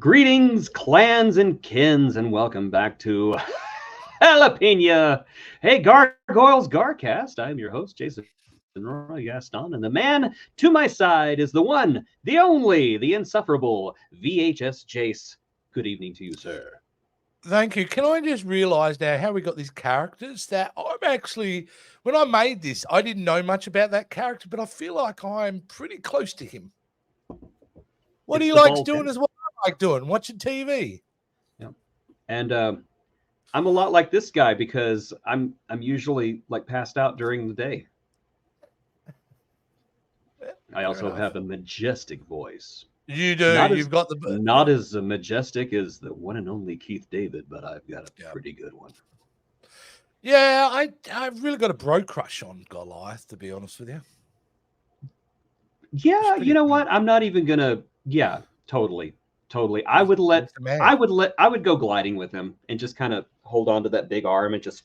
Greetings, clans and kins, and welcome back to Jalapeña. Hey, Gargoyles, Garcast. I'm your host, Jase Gaston, and the man to my side is the one, the only, the insufferable VHS Jase. Good evening to you, sir. Thank you. Can I just realize now how we got these characters that I'm actually, when I made this, I didn't know much about that character, but I feel like I'm pretty close to him. What he likes doing is what I like doing, watching TV. Yeah. And I'm a lot like this guy because I'm usually like passed out during the day. I also have a majestic voice. You do. You've got the not as majestic as the one and only Keith David, but I've got a pretty good one. Yeah, I've really got a bro crush on Goliath, to be honest with you. Yeah, you know what? I'm not even gonna. Yeah, totally. I would go gliding with him and just kind of hold on to that big arm and just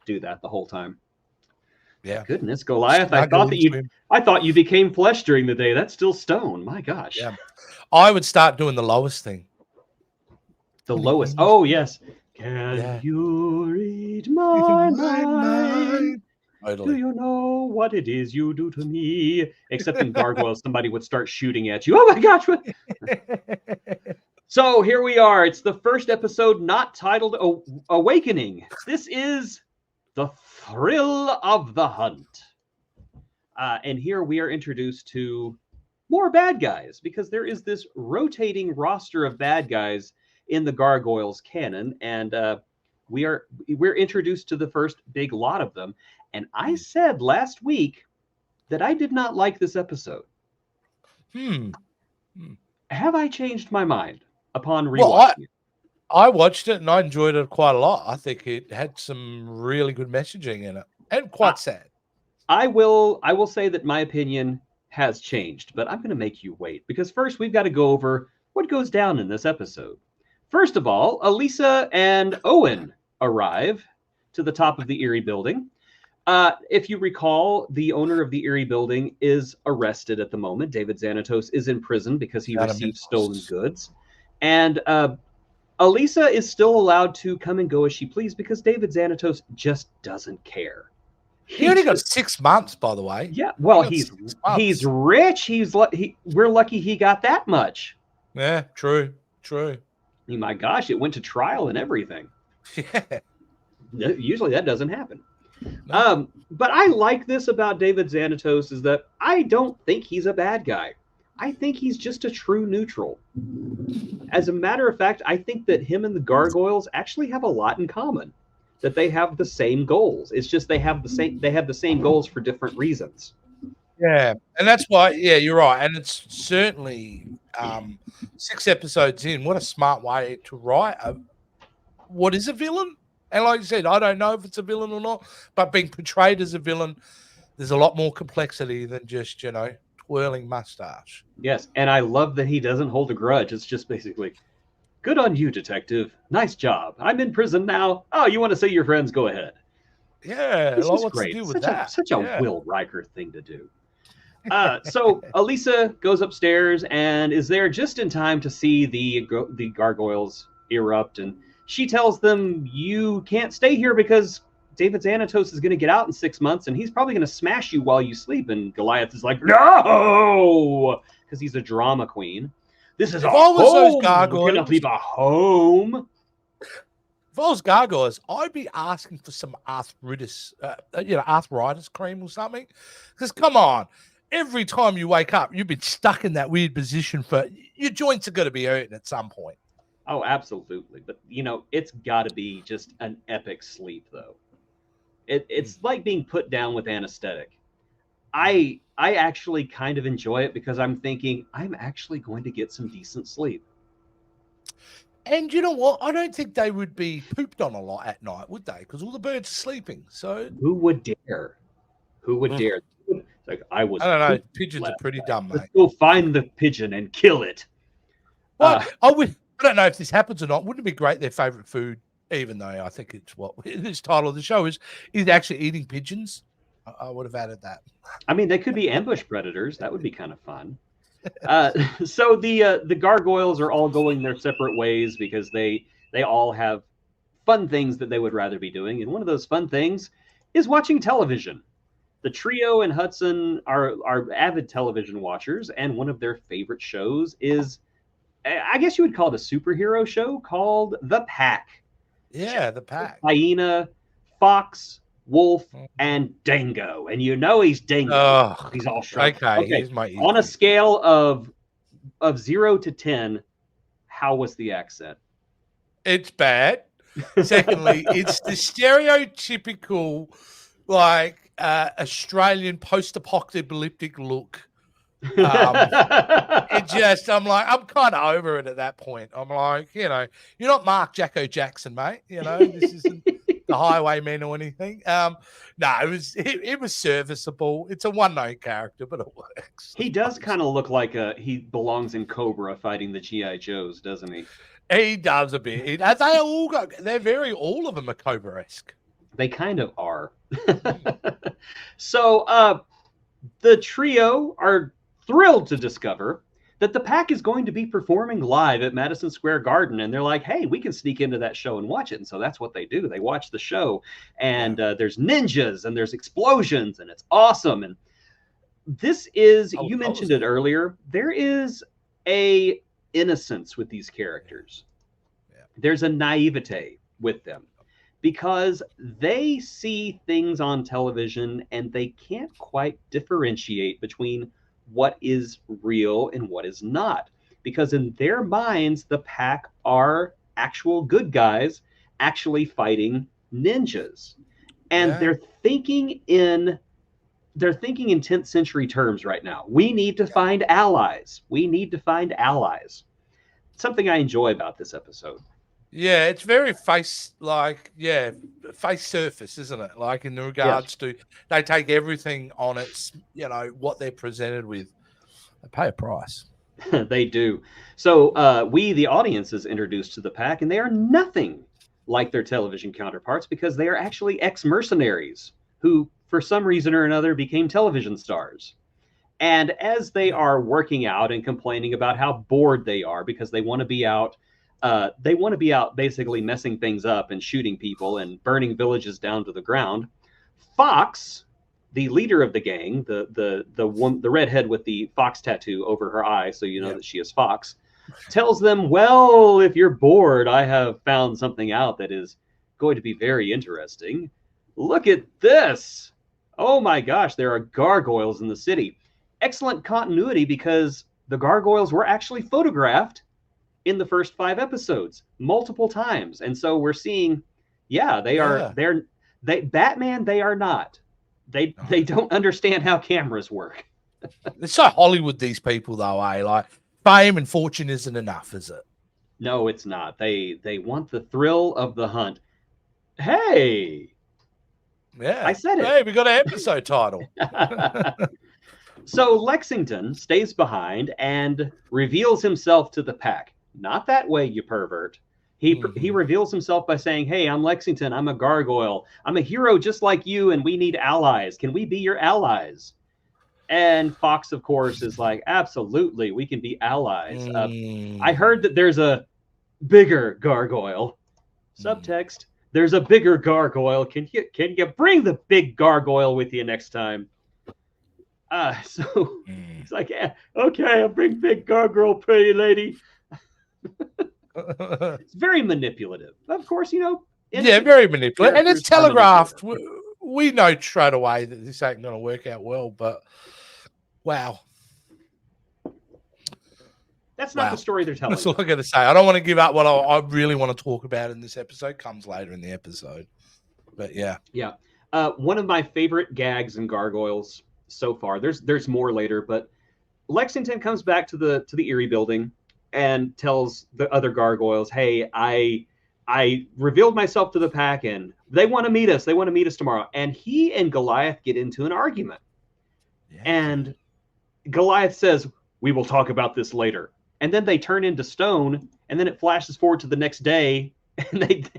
do that the whole time. Yeah. Goodness, Goliath! I thought you became flesh during the day. That's still stone. My gosh. Yeah. I would start doing the lowest thing. The lowest. Oh yes. Can you read my mind? Totally. Do you know what it is you do to me? Except in Gargoyles, somebody would start shooting at you. Oh my gosh! So here we are. It's the first episode, not titled Awakening. This is the thrill of the hunt. And here we are introduced to more bad guys because there is this rotating roster of bad guys in the Gargoyles canon, and we're introduced to the first big lot of them. And I said last week that I did not like this episode. Have I changed my mind upon rewatching it? I watched it and I enjoyed it quite a lot. I think it had some really good messaging in it and quite sad. I will say that my opinion has changed, but I'm going to make you wait because first we've got to go over what goes down in this episode. First of all, Elisa and Owen arrive to the top of the Erie building. If you recall, the owner of the Erie building is arrested at the moment. David Xanatos is in prison because he received stolen goods. And Elisa is still allowed to come and go as she please because David Xanatos just doesn't care. He only got 6 months, by the way. Yeah, well, he's rich. We're lucky he got that much. Yeah, true. My gosh, it went to trial and everything. Yeah. Usually that doesn't happen. No. But I like this about David Xanatos is that I don't think he's a bad guy. I think he's just a true neutral. As a matter of fact, I think that him and the Gargoyles actually have a lot in common. That they have the same goals. It's just they have the same goals for different reasons. Yeah, and that's why. Yeah, you're right. And it's certainly 6 episodes in. What a smart way to write. What is a villain? And like you said, I don't know if it's a villain or not. But being portrayed as a villain, there's a lot more complexity than just twirling mustache. Yes, and I love that he doesn't hold a grudge. It's just basically, good on you, detective. Nice job. I'm in prison now. Oh, you want to say your friends? Go ahead. Yeah, what's great. Such a Will Riker thing to do. So Elisa goes upstairs and is there just in time to see the Gargoyles erupt, and she tells them, "You can't stay here because David Xanatos is going to get out in 6 months, and he's probably going to smash you while you sleep." And Goliath is like, "No!" Because he's a drama queen. This is a home. We're going to leave a home. If I was Gargoyles, I'd be asking for some arthritis cream or something. Because come on, every time you wake up, you've been stuck in that weird position for your joints are going to be hurting at some point. Oh, absolutely. But it's got to be just an epic sleep, though. It's like being put down with anesthetic. I actually kind of enjoy it because I'm thinking I'm actually going to get some decent sleep. And you know what? I don't think they would be pooped on a lot at night, would they? Because all the birds are sleeping. So who would dare? It's like I don't know. Pigeons are pretty dumb, mate. Let's go find the pigeon and kill it. Well, I don't know if this happens or not. Wouldn't it be great? Their favorite food, even though I think it's what this title of the show is actually eating pigeons. I would have added that. I mean, they could be ambush predators. That would be kind of fun. So the gargoyles are all going their separate ways because they all have fun things that they would rather be doing, and one of those fun things is watching television. The trio and Hudson are avid television watchers, and one of their favorite shows is, I guess you would call it a superhero show called The Pack. Yeah, The Pack. Hyena, Fox, Wolf, and Dingo. And you know he's Dingo. Oh, he's all shrunk. Okay. Okay. Here's my On a scale of 0 to 10, how was the accent? It's bad. Secondly, it's the stereotypical, like, Australian post-apocalyptic look. It just, I'm kind of over it at that point. I'm like, you're not Mark Jacko Jackson, mate. This isn't the Highwaymen or anything. No, it was serviceable. It's a one-note character, but it works. He does kind of look like he belongs in Cobra fighting the G.I. Joes, doesn't he? He does a bit. They're all of them are Cobra-esque. They kind of are. So the trio are thrilled to discover that the Pack is going to be performing live at Madison Square Garden. And they're like, hey, we can sneak into that show and watch it. And so that's what they do. They watch the show, and there's ninjas and there's explosions, and it's awesome. And this is, you mentioned it earlier, there is a innocence with these characters. Yeah. There's a naivete with them because they see things on television and they can't quite differentiate between what is real and what is not, because in their minds the Pack are actual good guys actually fighting ninjas, and they're thinking in 10th century terms right now. We need to find allies. Something I enjoy about this episode. Yeah, it's very face surface, isn't it? Like, in the regards to, they take everything on its, what they're presented with. They pay a price. They do. So we, the audience, is introduced to the Pack, and they are nothing like their television counterparts because they are actually ex-mercenaries who, for some reason or another, became television stars. And as they are working out and complaining about how bored they are because they want to be out, basically messing things up and shooting people and burning villages down to the ground, Fox, the leader of the gang, the redhead with the fox tattoo over her eye, so you know that she is Fox, tells them, well, if you're bored, I have found something out that is going to be very interesting. Look at this. Oh my gosh, there are gargoyles in the city. Excellent continuity because the gargoyles were actually photographed in the first 5 episodes multiple times. And so we're seeing, Batman, they are not. They don't understand how cameras work. It's so Hollywood, these people, though, eh? Like, fame and fortune isn't enough, is it? No, it's not. They want the thrill of the hunt. Hey. Yeah. I said it. Hey, we got an episode title. So Lexington stays behind and reveals himself to the Pack. Not that way, you pervert. He reveals himself by saying, hey, I'm Lexington. I'm a gargoyle. I'm a hero just like you, and we need allies. Can we be your allies? And Fox, of course, is like, absolutely, we can be allies. I heard that there's a bigger gargoyle. Subtext, there's a bigger gargoyle. Can you bring the big gargoyle with you next time? So he's like, okay, I'll bring big gargoyle, pretty lady. It's very manipulative. Of course, very manipulative. And it's telegraphed. We know straight away that this ain't going to work out well, but wow. That's not the story they're telling. That's all I got to say. I don't want to give up what I really want to talk about in this episode. Comes later in the episode. But yeah. Yeah. One of my favorite gags in Gargoyles so far. There's more later, but Lexington comes back to the Erie building and tells the other gargoyles, hey, I revealed myself to the Pack and they want to meet us. They want to meet us tomorrow. And he and Goliath get into an argument. Yeah. And Goliath says, we will talk about this later. And then they turn into stone, and then it flashes forward to the next day, and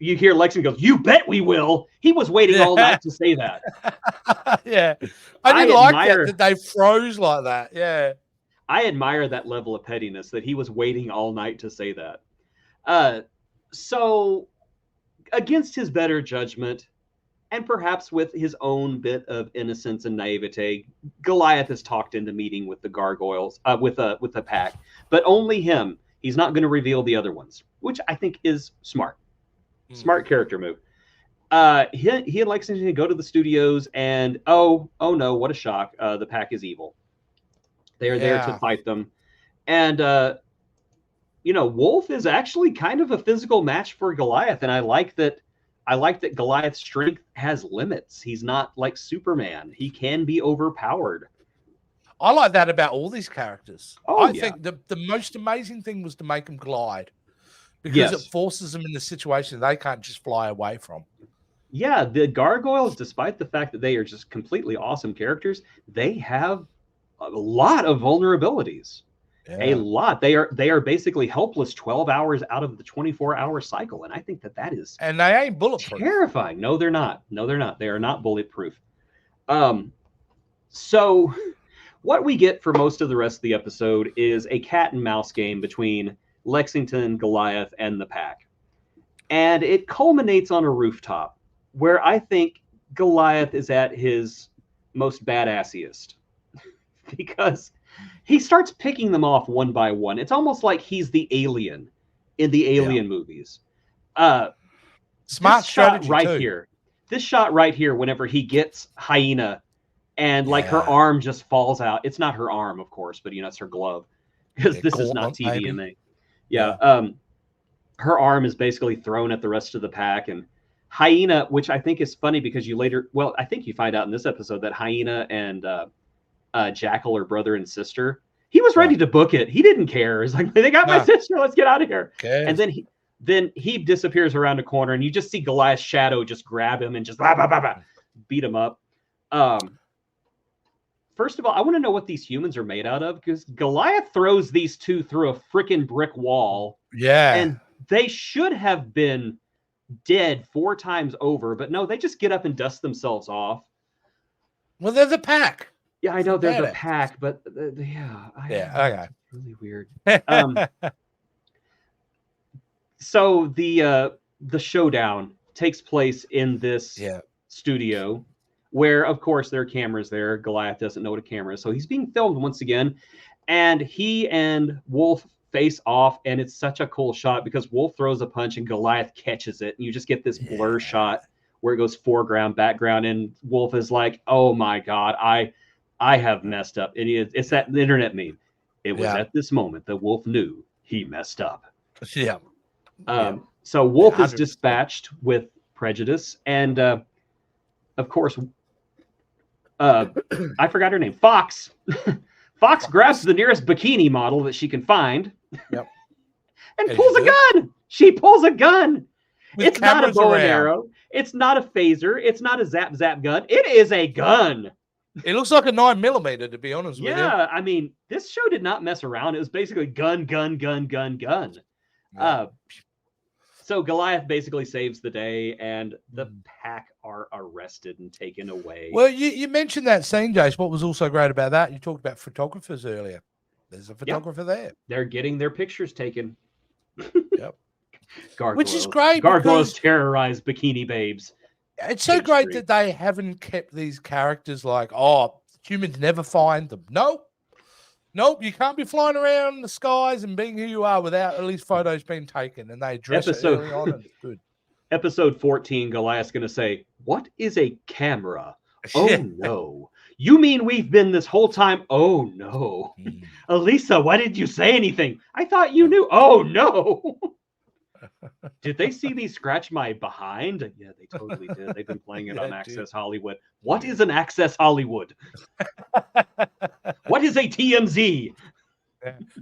you hear Lexington goes, you bet we will. He was waiting all night to say that. Yeah. I didn't like that they froze like that. Yeah. I admire that level of pettiness that he was waiting all night to say that. So against his better judgment, and perhaps with his own bit of innocence and naivete, Goliath is talked into meeting with the gargoyles, with the pack, but only him. He's not going to reveal the other ones, which I think is smart. Smart character move. He and Lexington go to the studios, and oh no, what a shock! The pack is evil. They are there to fight them, and Wolf is actually kind of a physical match for Goliath, and I like that Goliath's strength has limits. He's not like Superman. He can be overpowered. I like that about all these characters. Oh, I think the most amazing thing was to make them glide, because it forces them in a situation they can't just fly away from. Yeah, the Gargoyles, despite the fact that they are just completely awesome characters, they have a lot of vulnerabilities. Yeah. A lot. They are basically helpless 12 hours out of the 24-hour cycle, and I think that is and they ain't bulletproof. Terrifying. No, they're not. They are not bulletproof. So what we get for most of the rest of the episode is a cat and mouse game between Lexington, Goliath, and the pack, and it culminates on a rooftop where I think Goliath is at his most badassiest because he starts picking them off one by one. It's almost like he's the alien in the Alien movies. Smart strategy right here. This shot right here, whenever he gets Hyena and like her arm just falls out. It's not her arm, of course, but it's her glove, because this is not TVMA. Her arm is basically thrown at the rest of the pack, and Hyena, which I think is funny because I think you find out in this episode that Hyena and Jackal are brother and sister. He was ready to book it. He didn't care. He's like, they got my sister. Let's get out of here. Okay. And then he disappears around a corner, and you just see Goliath's shadow just grab him and just beat him up. First of all, I want to know what these humans are made out of, because Goliath throws these two through a freaking brick wall. Yeah. And they should have been dead 4 times over, but no, they just get up and dust themselves off. Well, they're the pack. Yeah, I know they're the pack, but okay, really weird. So the showdown takes place in this studio, where of course there are cameras there. Goliath doesn't know what a camera is, so he's being filmed once again, and he and Wolf face off, and it's such a cool shot because Wolf throws a punch and Goliath catches it, and you just get this blur shot where it goes foreground, background, and Wolf is like, "Oh my God, I have messed up." And it's that internet meme. It was at this moment that Wolf knew he messed up. Yeah. So Wolf is dispatched with prejudice, and of course, I forgot her name. Fox. Fox grabs the nearest bikini model that she can find. Yep. And pulls a gun. She pulls a gun. It's not a bow and arrow. It's not a phaser. It's not a zap gun. It is a gun. It looks like a 9mm, to be honest with you. Yeah, I mean, this show did not mess around. It was basically gun. Yeah. So Goliath basically saves the day, and the pack are arrested and taken away. Well, you mentioned that scene, Jase. What was also great about that, you talked about photographers earlier. There's a photographer there. They're getting their pictures taken. Yep. Gargoyles. Which is great. Gargoyles terrorize bikini babes. It's so great that they haven't kept these characters like, humans never find them. Nope, you can't be flying around the skies and being who you are without at least photos being taken. And they address it early on, and it's good. Episode 14, Goliath's going to say, "What is a camera? Oh, no. You mean we've been this whole time? Oh, no. Elisa, why didn't you say anything? I thought you knew. Oh, no." Did they see me scratch my behind? Yeah, they totally did. They've been playing it on Access Hollywood. What is an Access Hollywood? What is a TMZ?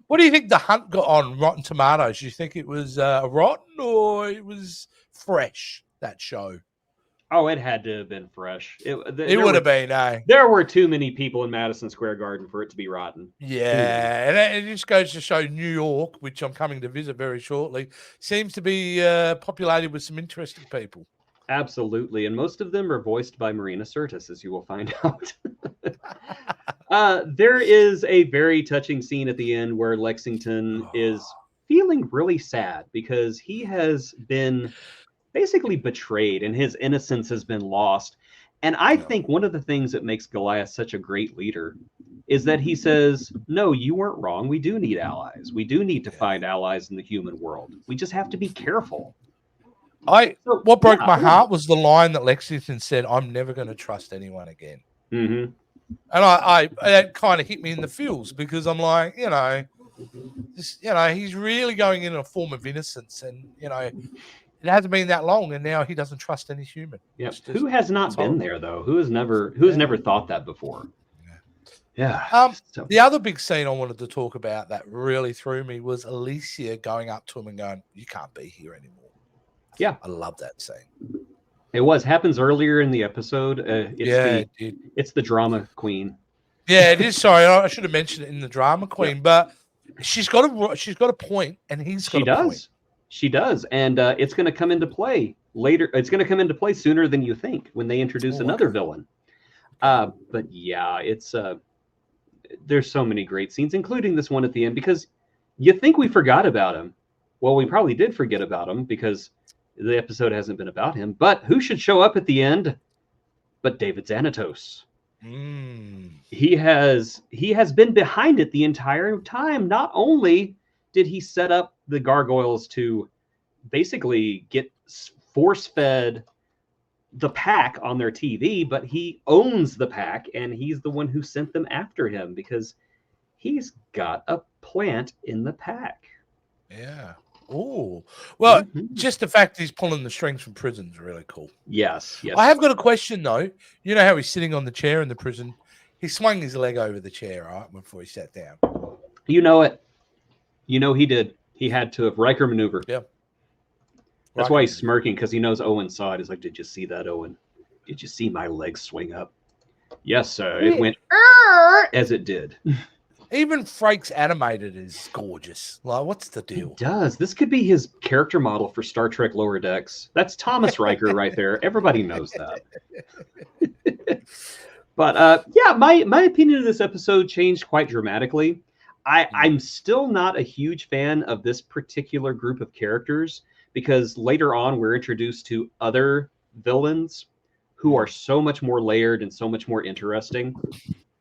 What do you think the hunt got on Rotten Tomatoes? Do you think it was rotten or it was fresh, that show? Oh, it had to have been fresh. It would have been, eh? There were too many people in Madison Square Garden for it to be rotten. Yeah, and it just goes to show New York, which I'm coming to visit very shortly, seems to be populated with some interesting people. Absolutely, and most of them are voiced by Marina Sirtis, as you will find out. There is a very touching scene at the end where Lexington is feeling really sad because he has been basically betrayed and his innocence has been lost. And I think one of the things that makes Goliath such a great leader is that he says, no, you weren't wrong. We do need allies. We do need to find allies in the human world. We just have to be careful. What broke my heart was the line that Lexington said, I'm never going to trust anyone again. Mm-hmm. And that kind of hit me in the feels because I'm like, he's really going in a form of innocence, and it hasn't been that long, and now he doesn't trust any human. Yeah. Who has not been there though? Who has never thought that before? Yeah. The other big scene I wanted to talk about that really threw me was Alicia going up to him and going, "You can't be here anymore." Yeah, I love that scene. It happens earlier in the episode. It's the drama queen. Yeah, it is. Sorry, I should have mentioned it in the drama queen, but she's got a point, and he's got a point. She does, and it's going to come into play later. It's going to come into play sooner than you think when they introduce another villain. But yeah, it's there's so many great scenes, including this one at the end, because you think we forgot about him. Well, we probably did forget about him because the episode hasn't been about him. But who should show up at the end but David Xanatos? He has been behind it the entire time. Not only did he set up the Gargoyles to basically get force-fed the pack on their TV, but he owns the pack, and he's the one who sent them after him because he's got a plant in the pack. Yeah. Oh, well, just the fact he's pulling the strings from prison is really cool. Yes. I have got a question, though. You know how he's sitting on the chair in the prison? He swung his leg over the chair, right, before he sat down. You know it. He did. He had to have. Riker maneuver. Yeah. That's why he's smirking, because he knows Owen saw it. He's like, did you see that, Owen? Did you see my leg swing up? Yes, sir. It went as it did. Even Frakes animated is gorgeous. Like, what's the deal? It does. This could be his character model for Star Trek Lower Decks. That's Thomas Riker right there. Everybody knows that. But my opinion of this episode changed quite dramatically. I'm still not a huge fan of this particular group of characters because later on we're introduced to other villains who are so much more layered and so much more interesting.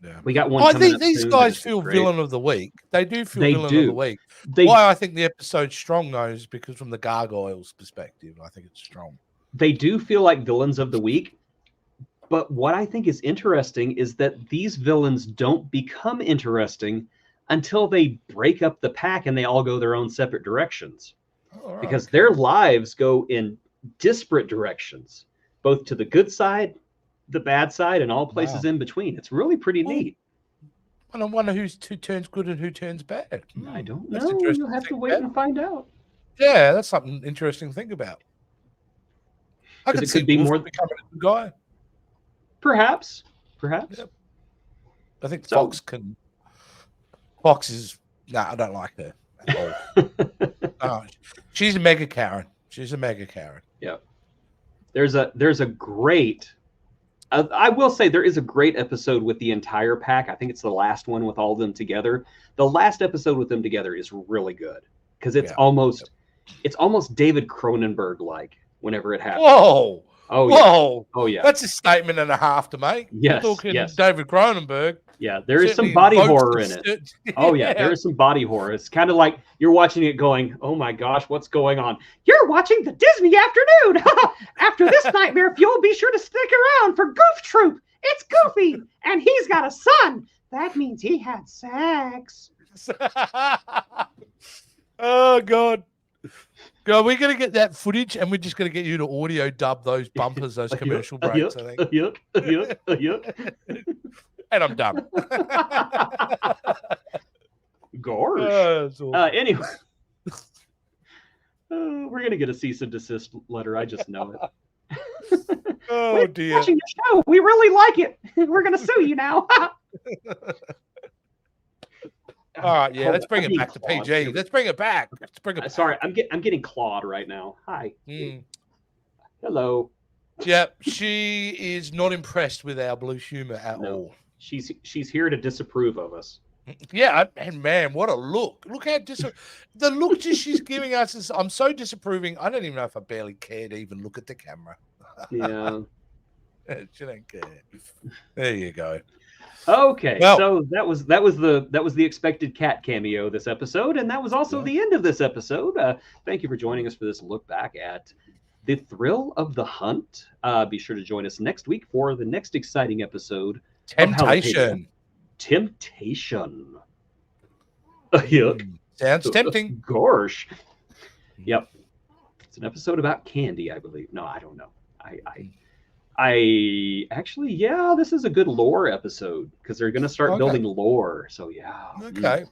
Yeah. We got one. These guys feel villain of the week. They do feel villain of the week. Why I think the episode's strong, though, is because from the Gargoyles' perspective, I think it's strong. They do feel like villains of the week. But what I think is interesting is that these villains don't become interesting until they break up the pack and they all go their own separate directions. Because their lives go in disparate directions, both to the good side, the bad side, and all places in between. It's really pretty neat. I wonder who turns good and who turns bad. I don't know. You'll have to wait and find out. Yeah, that's something interesting to think about. I could see more becoming a good guy. Perhaps. Yep. I think Fox can. Fox is I don't like her at all. She's a mega Karen. Yeah. There's a great. I will say there is a great episode with the entire pack. I think it's the last one with all of them together. The last episode with them together is really good because it's almost David Cronenberg like whenever it happens. Whoa. Oh yeah. That's a statement and a half to make. Yes. We're talking David Cronenberg. Yeah, there is some body horror in it. Oh yeah, there is some body horror. It's kind of like you're watching it going, "Oh my gosh, what's going on?" You're watching the Disney afternoon. After this nightmare fuel, be sure to stick around for Goof Troop. It's Goofy, and he's got a son. That means he had sex. Oh God. God, we're going to get that footage and we're just going to get you to audio dub those bumpers, those commercial breaks, I think. Yep. And I'm done. Gosh. Awesome. Anyway. We're going to get a cease and desist letter. I just know it. Oh, dear. Watching your show. We really like it. We're going to sue you now. All right, yeah, let's bring it back to PG. Let's bring it back. Sorry, I'm getting clawed right now. Hi. Hello. Yep, she is not impressed with our blue humor at all. She's here to disapprove of us. Yeah, and man, what a look! Look how the look she's giving us is. I'm so disapproving. I don't even know if I barely care to even look at the camera. Yeah, she don't care. There you go. Okay, Well, so that was the expected cat cameo this episode, and that was also the end of this episode. Thank you for joining us for this look back at the thrill of the hunt. Be sure to join us next week for the next exciting episode. Temptation. Temptation. Yuck. Sounds tempting. Gosh. Yep. It's an episode about candy, I believe. No, I don't know. I actually, yeah, this is a good lore episode because they're going to start building lore. So yeah. Okay.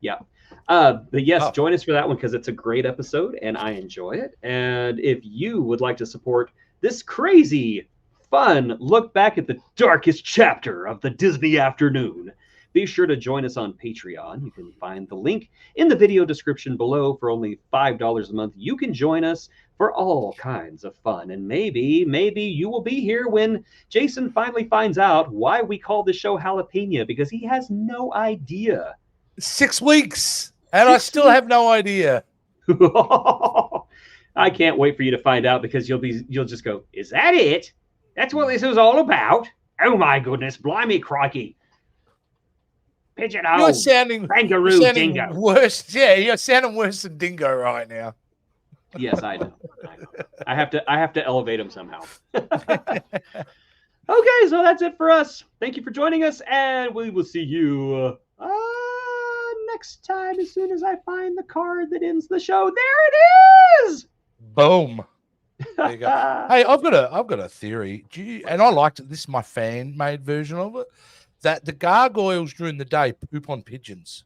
Yeah. But yes, join us for that one because it's a great episode and I enjoy it. And if you would like to support this crazy, fun look back at the darkest chapter of the Disney afternoon, be sure to join us on Patreon. You can find the link in the video description below. For only $5 a month, you can join us for all kinds of fun. And maybe you will be here when Jason finally finds out why we call the show Jalapeña, because he has no idea. 6 weeks, and I still have no idea. I can't wait for you to find out, because you'll just go, is that it? That's what this is all about? Oh my goodness, blimey crikey. Pigeon-hole. You're sounding dingo. Worse. Yeah, you're sounding worse than Dingo right now. Yes, I know. I have to elevate him somehow. Okay, so that's it for us. Thank you for joining us, and we will see you next time as soon as I find the card that ends the show. There it is. Boom. There you go. Hey, I've got a theory. And I liked it. This is my fan-made version of it. That the gargoyles during the day poop on pigeons.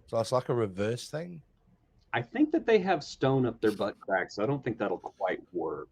So it's like a reverse thing. I think that they have stone up their butt cracks. So I don't think that'll quite work.